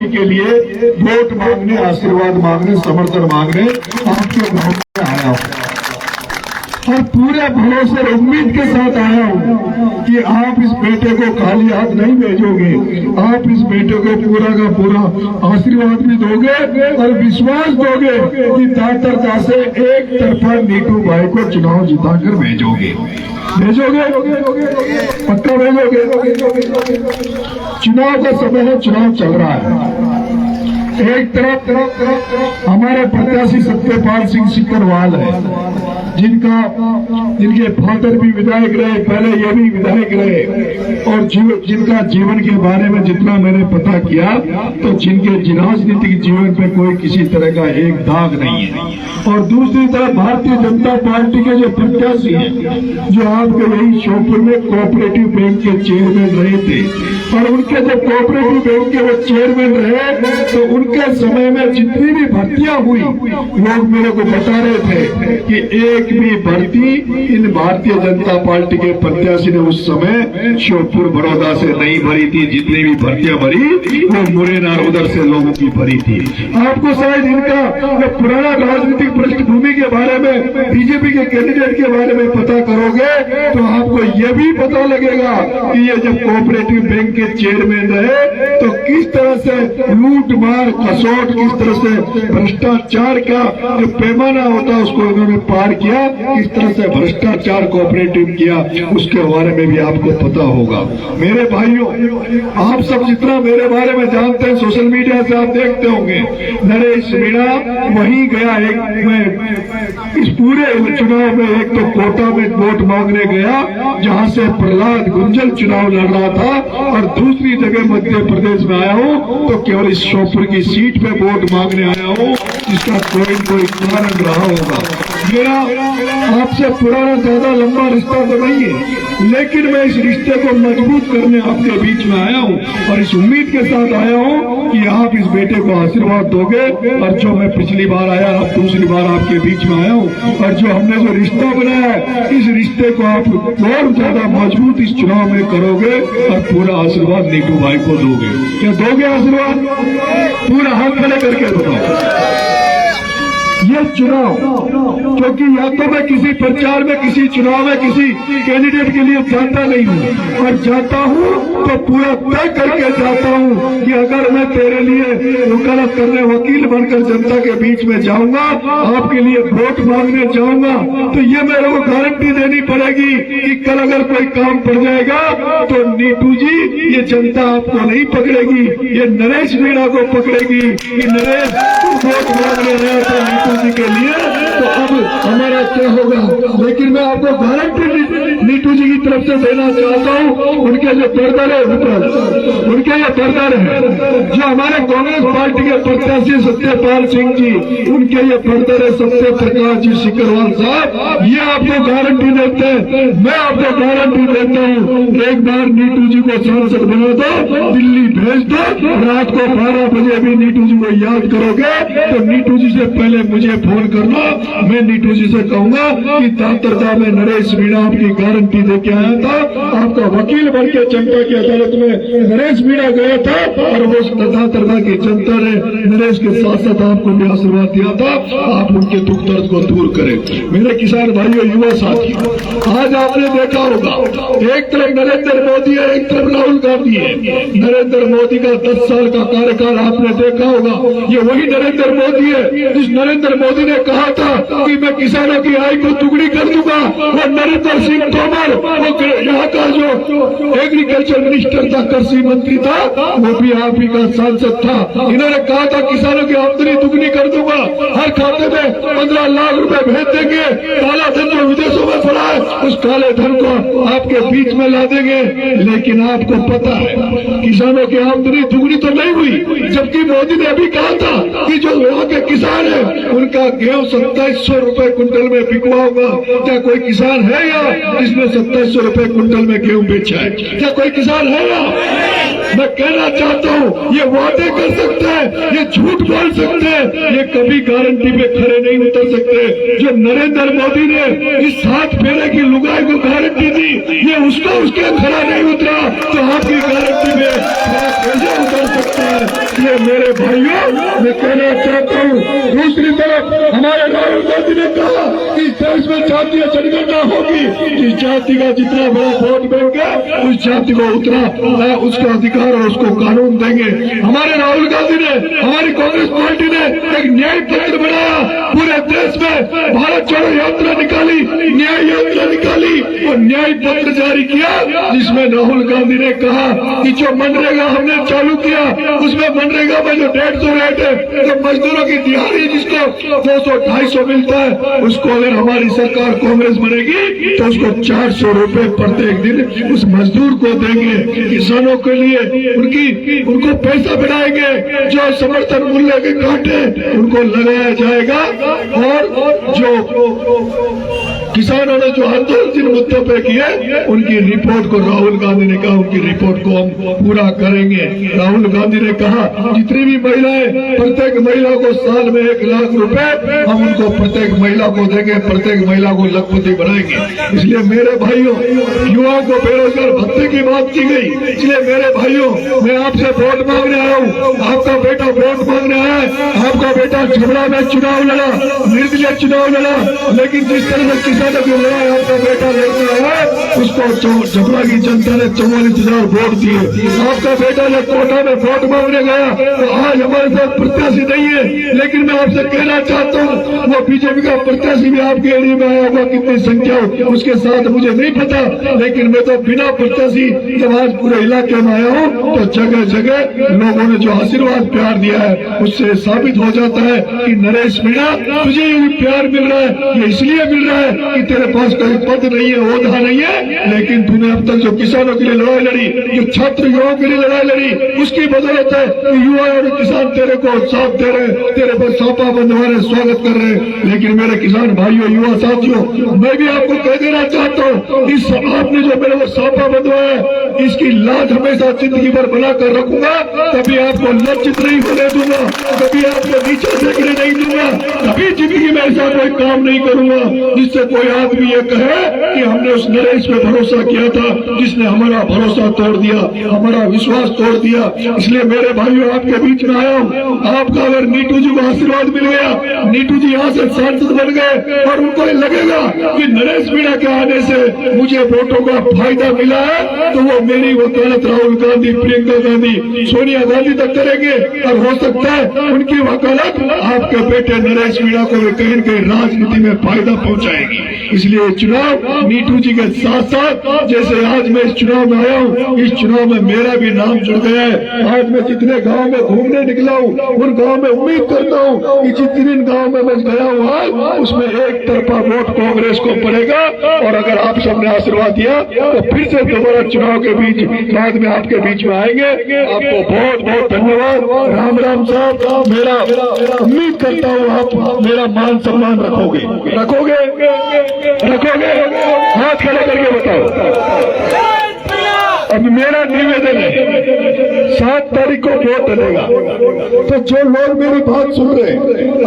के लिए वोट मांगने, आशीर्वाद मांगने, समर्थन मांगने आपके गांव में आया हूं और पूरे भरोसे और उम्मीद के साथ आया हूं कि आप इस बेटे को खाली हाथ नहीं भेजोगे। आप इस बेटे को पूरा का पूरा आशीर्वाद भी दोगे और विश्वास दोगे कि दातरता से एक तरफा नीटू भाई को चुनाव जिताकर भेजोगे। पक्का भेजोगे। चुनाव का समय है, चुनाव चल रहा है। एक तरफ हमारे प्रत्याशी सत्यपाल सिंह सिकरवाल है, जिनके फादर भी विधायक रहे, पहले ये भी विधायक रहे और जिनका जीवन के बारे में जितना मैंने पता किया तो जिनके राजनीतिक जीवन पे कोई किसी तरह का एक दाग नहीं है। और दूसरी तरफ भारतीय जनता पार्टी के जो प्रत्याशी हैं, जो आपके यही श्योपुर में कोऑपरेटिव बैंक के चेयरमैन रहे थे और उनके जब कोऑपरेटिव बैंक के वो चेयरमैन रहे तो उनके समय में जितनी भी भर्तियां हुई लोग मेरे को बता रहे थे कि एक भी भर्ती इन भारतीय जनता पार्टी के प्रत्याशी ने उस समय श्योपुर बड़ौदा से नहीं भरी थी। जितनी भी भर्तियां भरी वो मुरैना उधर से लोगों की भरी थी। आपको शायद इनका पुराना राजनीतिक पृष्ठभूमि के बारे में, बीजेपी के कैंडिडेट के बारे में पता करोगे तो आपको ये भी पता लगेगा कि ये जब कोऑपरेटिव बैंक के चेयरमैन रहे तो किस तरह से लूट मार कसौट, किस तरह से भ्रष्टाचार का जो पैमाना होता है उसको उन्होंने पार किया, किस तरह से भ्रष्टाचार कोऑपरेटिव किया उसके बारे में भी आपको पता होगा। मेरे भाइयों, आप सब जितना मेरे बारे में जानते हैं, सोशल मीडिया से आप देखते होंगे, नरेश मीणा वहीं गया। मैं इस पूरे चुनाव में एक तो कोटा में वोट मांगने गया जहां से प्रहलाद गुंजल चुनाव लड़ रहा था और दूसरी जगह मध्य प्रदेश में आया हूं तो केवल इस श्योपुर की सीट पे वोट मांगने आया हूं, जिसका कोई कोई कारण रहा होगा। मेरा आपसे पुराना ज्यादा लंबा रिश्ता तो नहीं है, लेकिन मैं इस रिश्ते को मजबूत करने आपके बीच में आया हूं और इस उम्मीद के साथ आया हूं कि आप इस बेटे को आशीर्वाद दोगे। और जो मैं पिछली बार आया, अब दूसरी बार आपके बीच में आया हूं और जो हमने जो रिश्ता बनाया है, इस रिश्ते को आप और ज्यादा मजबूत इस चुनाव में करोगे और पूरा आशीर्वाद नीटू भाई को दोगे। क्या दोगे आशीर्वाद? पूरा हाथ खड़े करके बताओ। ये चुनाव, क्योंकि या तो मैं किसी प्रचार में, किसी चुनाव में किसी कैंडिडेट के लिए जाता नहीं हूँ और जाता हूँ तो पूरा तय करके जाता हूँ कि अगर मैं तेरे लिए वकालत करने वकील बनकर जनता के बीच में जाऊंगा, आपके लिए वोट मांगने जाऊंगा, तो ये मेरे को गारंटी देनी पड़ेगी कि कल अगर कोई काम पड़ जाएगा तो नीटू जी, ये जनता आपको नहीं पकड़ेगी, ये नरेश मीणा को पकड़ेगी कि नरेश वोट मांगने रहे थे नीटू जी के लिए, तो अब हमारा क्या होगा। लेकिन मैं आपको गारंटी नीटू जी की तरफ से देना चाहता हूँ, उनके जो बर्दर है, उनके ये बर्दर है, जो हमारे कांग्रेस पार्टी के प्रत्याशी सत्यपाल सिंह जी, उनके ये बर्दर है सत्य प्रकाश जी सिकरवाल साहब, ये आपको गारंटी देते हैं। मैं आपको गारंटी देता हूँ, एक बार नीटू जी को सांसद बना दो, दिल्ली भेज दो, रात को 12 बजे भी नीटू जी को याद करोगे तो नीटू जी से पहले मुझे फोन करना। मैं नीटू जी से कहूंगा कि दातरदा में नरेश मीणा आपकी गारंटी दे के आया था, आपका वकील बन के चंपा की अदालत में नरेश मीणा गया था और वो दातरदा की जनता ने नरेश के साथ साथ आपको भी आशीर्वाद दिया था। आप उनके दुख दर्द को दूर करें। मेरे किसान भाइयों, युवा साथियों, आज आपने देखा होगा, एक तरफ नरेंद्र मोदी है, एक तरफ राहुल गांधी है। नरेंद्र मोदी का 10 साल का कार्यकाल आपने देखा होगा, ये वही नरेंद्र मोदी है जिस नरेंद्र मोदी ने कहा था कि मैं किसानों की आय को दुगनी कर दूंगा। वो नरेंद्र सिंह तोमर, वो यहाँ का जो एग्रीकल्चर मिनिस्टर था, कृषि मंत्री था, वो भी आप ही का सांसद था। इन्होंने कहा था किसानों की आमदनी दुगनी कर दूंगा, हर खाते में 15 लाख रुपए भेज देंगे, काला धन जो विदेशों में पड़ा है उस काले धन को आपके बीच में ला देंगे। लेकिन आपको पता है किसानों की आमदनी दुगनी तो नहीं हुई, जबकि मोदी ने अभी कहा था कि जो वहाँ के किसान है उनका गेहूं 2700 रुपए कुंटल में बिकवा होगा। क्या कोई किसान है या जिसने 2700 रुपए कुंटल में गेहूं बेचा है? क्या कोई किसान है या? मैं कहना चाहता हूँ ये वादे कर सकते हैं, ये झूठ बोल सकते हैं, ये कभी गारंटी पे खड़े नहीं उतर सकते। जो नरेंद्र मोदी ने इस 7 फेरे की लुगाई को गारंटी दी, ये उसको उसके खड़ा नहीं उतरा तो आपकी गारंटी में खड़ा कैसे उतर सकता है? ये मेरे भाइयों मैं कहना चाहता हूँ। दूसरी तरफ हमारे राहुल गांधी ने कहा कि इस देश में जातीय जनगणना होगी, जिस जाति का जितना बड़ा वोट बैंक है उस जाति को उतना उसका अधिकार और उसको कानून देंगे। हमारे राहुल गांधी ने, हमारी कांग्रेस पार्टी ने एक न्याय पत्र बनाया, पूरे देश में भारत जोड़ो यात्रा निकाली, न्याय यात्रा निकाली और न्याय पत्र जारी किया, जिसमें राहुल गांधी ने कहा कि जो मनरेगा हमने चालू किया उसमें मनरेगा में जो 150 रेट है, तो मजदूरों की दिहाड़ी जिसको 200-250 मिलता है, उसको अगर हमारी सरकार कांग्रेस बनेगी तो उसको 400 रुपए प्रत्येक दिन उस मजदूर को देंगे। किसानों के लिए उनको पैसा बढ़ाएंगे, जो समर्थन मूल्य के काटे उनको लगाया जाएगा और जो किसानों ने जो आंदोलन जिन मुद्दों पे किए उनकी रिपोर्ट को राहुल गांधी ने कहा उनकी रिपोर्ट को हम पूरा करेंगे। राहुल गांधी ने कहा जितनी भी महिलाएं, प्रत्येक महिला को साल में 1 लाख रुपए हम उनको प्रत्येक महिला को देंगे, प्रत्येक महिला को लखपति बनाएंगे। इसलिए मेरे भाइयों, युवाओं को बेरोजगार भत्ते की बात की गई, इसलिए मेरे भाइयों मैं आपसे वोट मांगने आया हूँ। आपका बेटा वोट मांगने आया है, आपका बेटा छबड़ा में चुनाव लड़ा, निर्दलीय चुनाव लड़ा, लेकिन जिस तरह से किसानों की लड़ाई आपका बेटा लड़ता है उसको छबड़ा की जनता ने 44,000 वोट दिए। आपका बेटा जब कोटा में वोट मांगने गया तो आज हमारे साथ प्रत्याशी नहीं है, लेकिन मैं आपसे कहना चाहता हूँ वो बीजेपी का प्रत्याशी भी आपके एरिया में आया होगा, कितनी संख्या उसके साथ मुझे नहीं पता, लेकिन मैं तो बिना प्रत्याशी जब आज पूरे इलाके में आया हूँ तो जगह जगह लोगों ने जो आशीर्वाद प्यार दिया है उससे साबित हो जाता है कि नरेश मीणा तुझे ये प्यार मिल रहा है, ये इसलिए मिल रहा है कि तेरे पास कोई पद नहीं है, ओहदा नहीं है, लेकिन तूने अब तक जो किसानों के लिए लड़ाई लड़ी, जो छात्र युवाओं के लिए लड़ाई लड़ी, उसकी बदौलत है कि युवा और किसान तेरे को साथ दे रहे, तेरे पर सौंपा बंधवा रहे, स्वागत कर रहे। लेकिन मेरे किसान भाइयों, युवा साथियों, मैं भी आपको कह देना चाहता हूँ, इस आपने जो मेरे को सौंपा बंधवाया है इसकी लाज हमेशा जिंदगी भर बनाकर रखूंगा। कभी आपको लज्जित नहीं होने दूंगा, कभी आपको नीचे देखने नहीं दूंगा, कभी जिंदगी में ऐसा कोई काम नहीं करूंगा जिससे कोई आदमी ये कहे कि हमने उस नरेश पे भरोसा किया था, जिसने हमारा भरोसा तोड़ दिया, हमारा विश्वास तोड़ दिया। इसलिए मेरे भाइयों आपके बीच में आया हूँ। आपका अगर नीटू जी को आशीर्वाद मिल गया, नीटू जी यहाँ से सांसद बन गए और उनको लगेगा कि नरेश मीणा के आने से मुझे वोटों का फायदा मिला है, तो वो मेरी वकालत राहुल गांधी, प्रियंका गांधी, सोनिया गांधी तक करेंगे और हो सकता है उनकी वकालत आपके बेटे नरेश मीणा को भी कहीं न कहीं राजनीति में फायदा पहुंचाएगी। इसलिए चुनाव नीटू जी के साथ साथ, जैसे आज मैं इस चुनाव में आया हूँ, इस चुनाव में मेरा भी नाम जुड़ गया है। आज मैं जितने गांव में घूमने निकला हूँ उन गांव में उम्मीद करता हूँ कि जितने गांव में मैं गया हूँ आज उसमें एक तरफा वोट कांग्रेस को पड़ेगा। और अगर आप सबने आशीर्वाद दिया तो फिर से दोबारा चुनाव के बीच बाद में आपके बीच में आएंगे। आपको बहुत बहुत धन्यवाद। राम राम साहब, मेरा उम्मीद करता हूँ आप मेरा मान सम्मान रखोगे, हाथ खड़े करके बताओ। अब मेरा निवेदन है 7 तारीख को वोट डलेगा, तो जो लोग मेरी बात सुन रहे हैं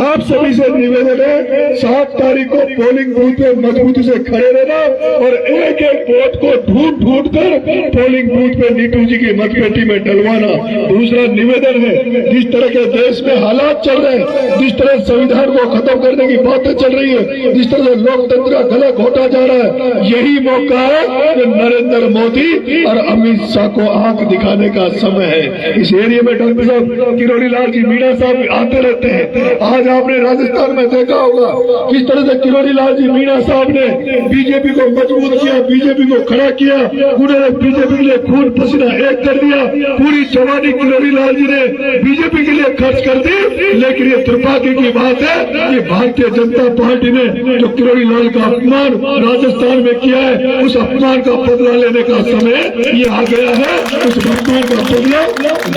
आप सभी से निवेदन है 7 तारीख को पोलिंग बूथ पे मजबूती से खड़े रहना और एक एक वोट को ढूंढ कर पोलिंग बूथ पे नीटू जी की मतपेटी में डलवाना। दूसरा निवेदन है, जिस तरह के देश में हालात चल रहे हैं, जिस तरह संविधान को खत्म करने की बातें चल रही है, जिस तरह से लोकतंत्र का गला घोटा जा रहा है, यही मौका है कि नरेंद्र मोदी और अमित शाह को आंख दिखाने का समय है। इस एरिया में डॉक्टर साहब किरोड़ी लाल जी मीणा साहब आते रहते हैं। आज आपने राजस्थान में देखा होगा किस तरह से किरोड़ी लाल जी मीणा साहब ने बीजेपी को मजबूत किया, बीजेपी को खड़ा किया, उन्होंने बीजेपी के लिए खून पसीना एक कर दिया। पूरी जवानी किरोड़ी लाल जी ने बीजेपी के लिए खर्च कर दी। लेकिन ये दुर्भाग्य की बात है कि भारतीय जनता पार्टी ने जो किरोड़ी लाल का अपमान राजस्थान में किया है, उस अपमान का बदला लेने का समय ये आ गया है। उस अपमान का बदला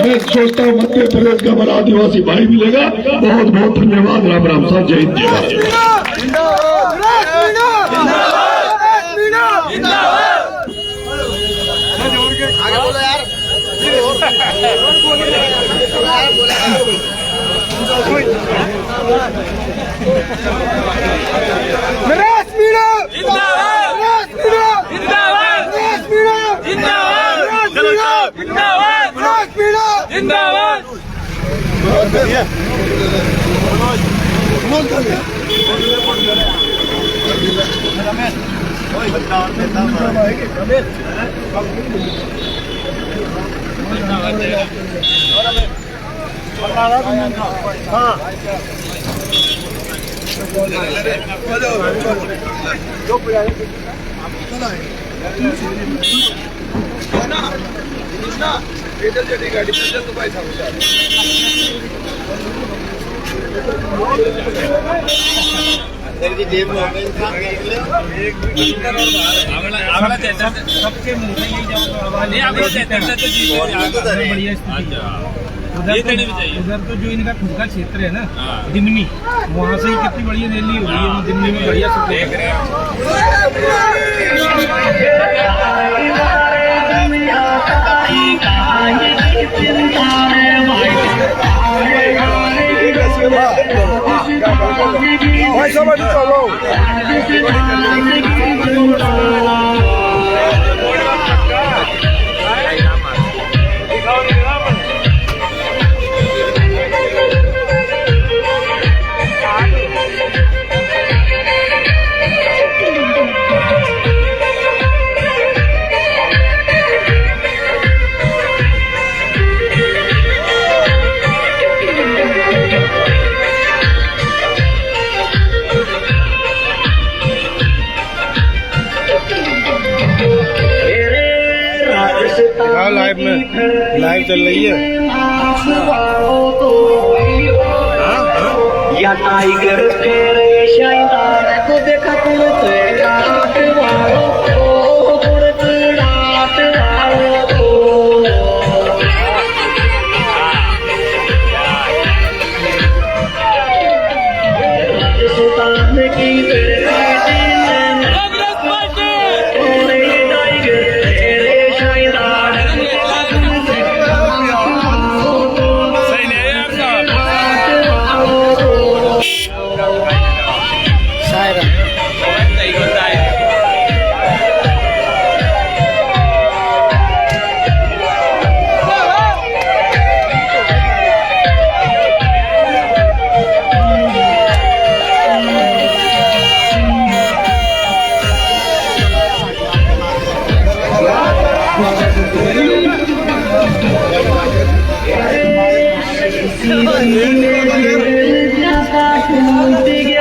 मैं सोचता हूँ मध्य प्रदेश का हमारा आदिवासी भाई मिलेगा। बहुत बहुत धन्यवाद। राम राम साहब, जय हिंद, जय भारत। उधर तो जो इनका खुद का क्षेत्र है ना दिमनी, वहाँ से ही कितनी बढ़िया रैली हो रही है दिमनी में, बढ़िया सब देख रहे लाइव में लाइव चल रही है या टाइगर तेरे शानदार को देखा तुम तेरा वालों को गुड़गुड़ाहट वालों को राजस्थान की Big